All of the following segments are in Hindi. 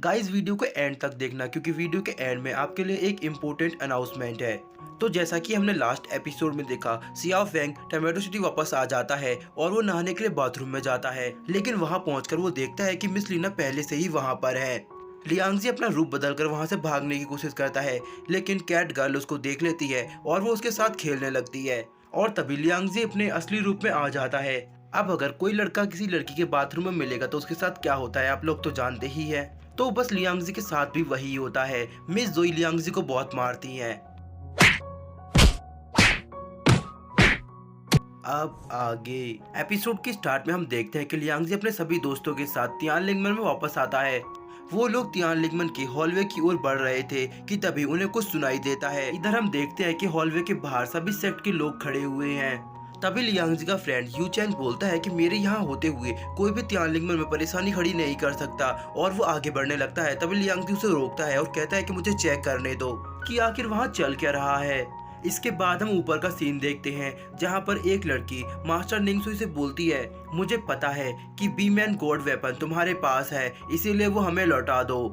गाइस वीडियो को एंड तक देखना क्योंकि वीडियो के एंड में आपके लिए एक इम्पोर्टेंट अनाउंसमेंट है। तो जैसा कि हमने लास्ट एपिसोड में देखा, सियाओ फेंग टोमेटो सिटी वापस आ जाता है और वो नहाने के लिए बाथरूम में जाता है, लेकिन वहाँ पहुंचकर वो देखता है कि मिस लीना पहले से ही वहाँ पर है। लियांगजी अपना रूप बदलकर वहाँ से भागने की कोशिश करता है, लेकिन कैट गर्ल उसको देख लेती है और वो उसके साथ खेलने लगती है और तभी लियांगजी अपने असली रूप में आ जाता है। अब अगर कोई लड़का किसी लड़की के बाथरूम में मिलेगा तो उसके साथ क्या होता है आप लोग तो जानते ही हैं। तो बस लियांगजी के साथ भी वही होता है। मिस जोई लियांगजी को बहुत मारती हैं। अब आगे एपिसोड के स्टार्ट में हम देखते हैं कि लियांगजी अपने सभी दोस्तों के साथ तियानलिंगमन में वापस आता है। वो लोग तियानलिंगमन के हॉलवे की ओर बढ़ रहे थे कि तभी उन्हें कुछ सुनाई देता है। इधर हम देखते हैं कि हॉलवे के बाहर सभी सेक्ट के लोग खड़े हुए हैं। तभी लियांगजी का फ्रेंड यू चैन बोलता है कि मेरे यहाँ होते हुए कोई भी तियानलिंगमन में परेशानी खड़ी नहीं कर सकता और वो आगे बढ़ने लगता है। तभी लियांगजी उसे रोकता है और कहता है कि मुझे चेक करने दो कि आखिर वहाँ चल क्या रहा है। इसके बाद हम ऊपर का सीन देखते हैं जहाँ पर एक लड़की मास्टर निंगसुई से बोलती है, मुझे पता है कि बी मैन गॉड वेपन तुम्हारे पास है, इसीलिए वो हमें लौटा दो।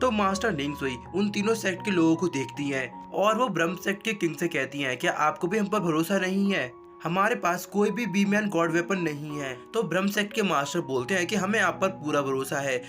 तो मास्टर निंगसुई उन तीनों सेक्ट के लोगों को देखती हैं और वो ब्रह्म सेक्ट के किंग से कहती हैं, क्या आपको भी हम पर भरोसा नहीं है? हमारे पास कोई भी बी मैन गॉड वेपन नहीं है। तो ब्रह्म सेक्ट के मास्टर बोलते हैं कि हमें आप पर पूरा भरोसा है,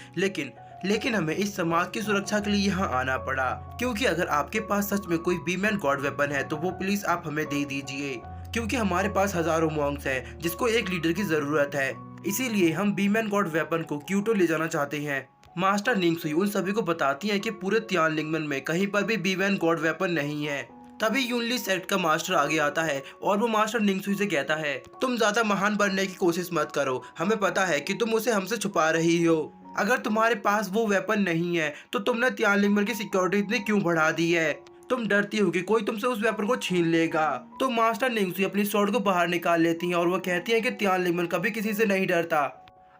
लेकिन हमें इस समाज की सुरक्षा के लिए यहाँ आना पड़ा, क्योंकि अगर आपके पास सच में कोई बी मैन गॉड वेपन है तो वो प्लीज आप हमें दे दीजिए, क्योंकि हमारे पास हजारों मॉन्क्स हैं जिसको एक लीडर की जरूरत है। इसीलिए हम बी मैन गॉड वेपन को क्यूटो ले जाना चाहते हैं। मास्टर निंगसुई उन सभी को बताती है कि पूरे तियानलिंगमन में कहीं पर भी बी मैन गॉड वेपन नहीं है। तभी यूनली सेक्ट का मास्टर आगे आता है और वो मास्टर निंगसुई से कहता है, तुम ज्यादा महान बनने की कोशिश मत करो, हमें पता है कि तुम उसे हमसे छुपा रही हो। अगर तुम्हारे पास वो वेपन नहीं है तो तुमने तियानलिंगमन की सिक्योरिटी इतनी क्यों बढ़ा दी है? तुम डरती हो कि कोई तुमसे उस वेपन को छीन लेगा। तो मास्टर निंगसुई अपनी स्वॉर्ड को बाहर निकाल लेती हैं और वो कहती हैं कि तियानलिंगमन कभी किसी से नहीं डरता।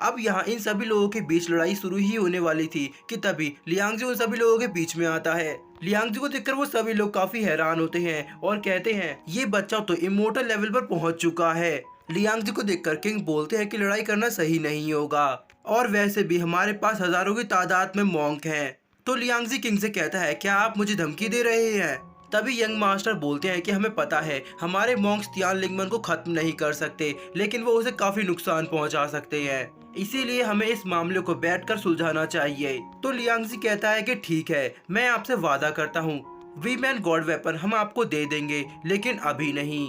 अब यहाँ इन सभी लोगों के बीच लड़ाई शुरू ही होने वाली थी कि तभी लियांगजी उन सभी लोगों के बीच में आता है। लियांगजी को देखकर वो सभी लोग काफी हैरान होते हैं और कहते हैं, ये बच्चा तो इमोर्टल लेवल पर पहुंच चुका है। लियांगजी को देखकर किंग बोलते हैं कि लड़ाई करना सही नहीं होगा और वैसे भी हमारे पास हजारों की तादाद में मॉन्क हैं। तो लियांगजी किंग से कहता है, क्या आप मुझे धमकी दे रहे हैं? तभी यंग मास्टर बोलते हैं कि हमें पता है हमारे मॉन्क्स तियानलिंगमन को खत्म नहीं कर सकते, लेकिन वो उसे काफी नुकसान पहुंचा सकते हैं, इसीलिए हमें इस मामले को बैठकर सुलझाना चाहिए। तो लियांगजी कहता है कि ठीक है, मैं आपसे वादा करता हूँ, वी मैन गॉड वेपन हम आपको दे देंगे, लेकिन अभी नहीं।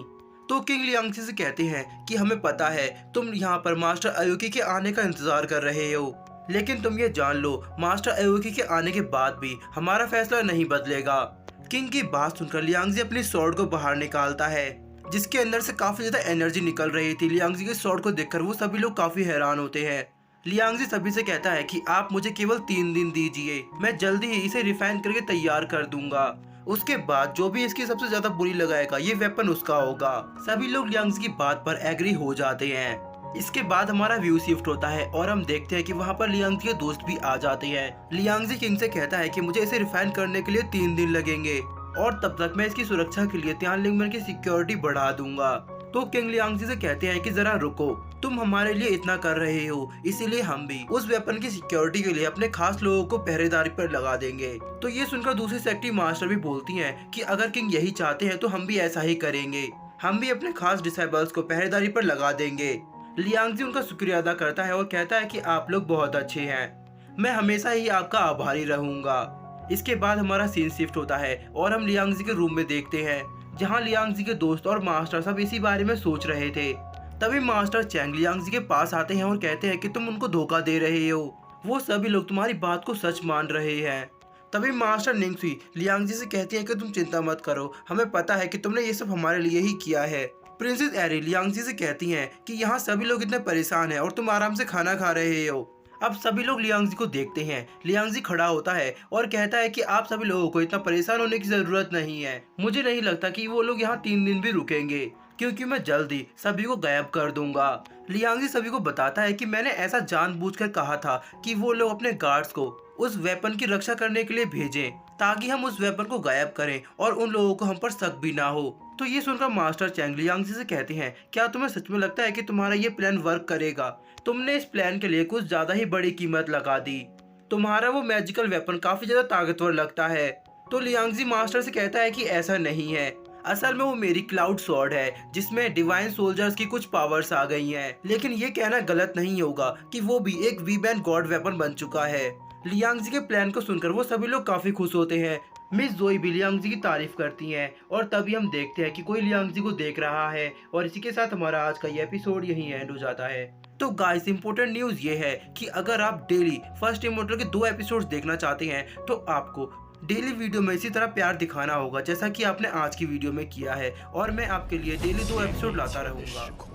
तो किंग लियांगजी से कहते हैं कि हमें पता है तुम यहाँ पर मास्टर अयोकी के आने का इंतजार कर रहे हो, लेकिन तुम ये जान लो मास्टर अयोकी के आने के बाद भी हमारा फैसला नहीं बदलेगा। किंग की बात सुनकर लियांगजी अपनी स्वॉर्ड को बाहर निकालता है, जिसके अंदर से काफी ज्यादा एनर्जी निकल रही थी। लियांगजी के स्वॉर्ड को देखकर वो सभी लोग काफी हैरान होते हैं। लियांगजी सभी से कहता है कि आप मुझे केवल 3 दिन दीजिए, मैं जल्दी ही इसे रिफाइन करके तैयार कर दूंगा। उसके बाद जो भी इसकी सबसे ज्यादा बुरी लगाएगा ये वेपन उसका होगा। सभी लोग लियांगजी की बात पर एग्री हो जाते हैं। इसके बाद हमारा व्यू शिफ्ट होता है और हम देखते हैं कि वहाँ पर लियांगजी के दोस्त भी आ जाते हैं। लियांगजी किंग से कहता है कि मुझे इसे रिफाइन करने के लिए 3 दिन लगेंगे और तब तक मैं इसकी सुरक्षा के लिए तियानलिंगमन की सिक्योरिटी बढ़ा दूंगा। तो किंग लियांगजी से कहते हैं कि जरा रुको, तुम हमारे लिए इतना कर रहे हो, इसीलिए हम भी उस वेपन की सिक्योरिटी के लिए अपने खास लोगों को पहरेदारी पर लगा देंगे। तो ये सुनकर दूसरी सेक्टी मास्टर भी बोलती हैं कि अगर किंग यही चाहते हैं तो हम भी ऐसा ही करेंगे, हम भी अपने खास डिसेबल्स को पहरेदारी पर लगा देंगे। लियांगजी उनका शुक्रिया अदा करता है और कहता है कि आप लोग बहुत अच्छे हैं, मैं हमेशा ही आपका आभारी रहूंगा। इसके बाद हमारा सीन शिफ्ट होता है और हम लियांगजी के रूम में देखते हैं जहां लियांगजी के दोस्त और मास्टर सब इसी बारे में सोच रहे थे। तभी मास्टर चैंग लियांगजी के पास आते हैं और कहते हैं कि तुम उनको धोखा दे रहे हो, वो सभी लोग तुम्हारी बात को सच मान रहे हैं। तभी मास्टर निंगसुई लियांगजी से कहती है कि तुम चिंता मत करो, हमें पता है कि तुमने ये सब हमारे लिए ही किया है। प्रिंसेस एरी लियांगजी से कहती हैं कि यहाँ सभी लोग इतने परेशान हैं और तुम आराम से खाना खा रहे हो। अब सभी लोग लियांगजी को देखते हैं। लियांगजी खड़ा होता है और कहता है कि आप सभी लोगों को इतना परेशान होने की जरूरत नहीं है, मुझे नहीं लगता कि वो लोग यहाँ 3 दिन भी रुकेंगे, क्योंकि मैं जल्दी सभी को गायब कर दूंगा। लियांगजी सभी को बताता है कि मैंने ऐसा जानबूझकर कहा था कि वो लोग अपने गार्ड्स को उस वेपन की रक्षा करने के लिए भेजें, ताकि हम उस वेपन को गायब करें और उन लोगों को हम पर शक भी ना हो। तो ये सुनकर मास्टर चैंग लियांगजी से कहते हैं, क्या तुम्हें सच में लगता है कि तुम्हारा ये प्लान वर्क करेगा? तुमने इस प्लान के लिए कुछ ज्यादा ही बड़ी कीमत लगा दी। तुम्हारा वो मैजिकल वेपन काफी ज्यादा ताकतवर लगता है। तो लियांगजी मास्टर से कहता है कि ऐसा नहीं है, असल में वो मेरी क्लाउड स्वॉर्ड है जिसमें डिवाइन सोल्जर्स की कुछ पावर्स आ गई हैं। लेकिन ये कहना गलत नहीं होगा कि वो भी एक वीबैन गॉड वेपन बन चुका है। लियांगजी के प्लान को सुनकर वो सभी लोग काफी खुश होते हैं। मिस जोई भी लियांगजी की तारीफ करती हैं और तभी हम देखते हैं कि कोई लियांगजी को देख रहा है। और इसी के साथ हमारा आज का ये एपिसोड यहीं एंड हो जाता है। तो गाइस, इंपॉर्टेंट न्यूज ये है कि अगर आप डेली फर्स्ट इमोर्टल के 2 एपिसोड्स देखना चाहते हैं तो आपको डेली वीडियो में इसी तरह प्यार दिखाना होगा जैसा कि आपने आज की वीडियो में किया है, और मैं आपके लिए डेली 2 एपिसोड लाता रहूंगा।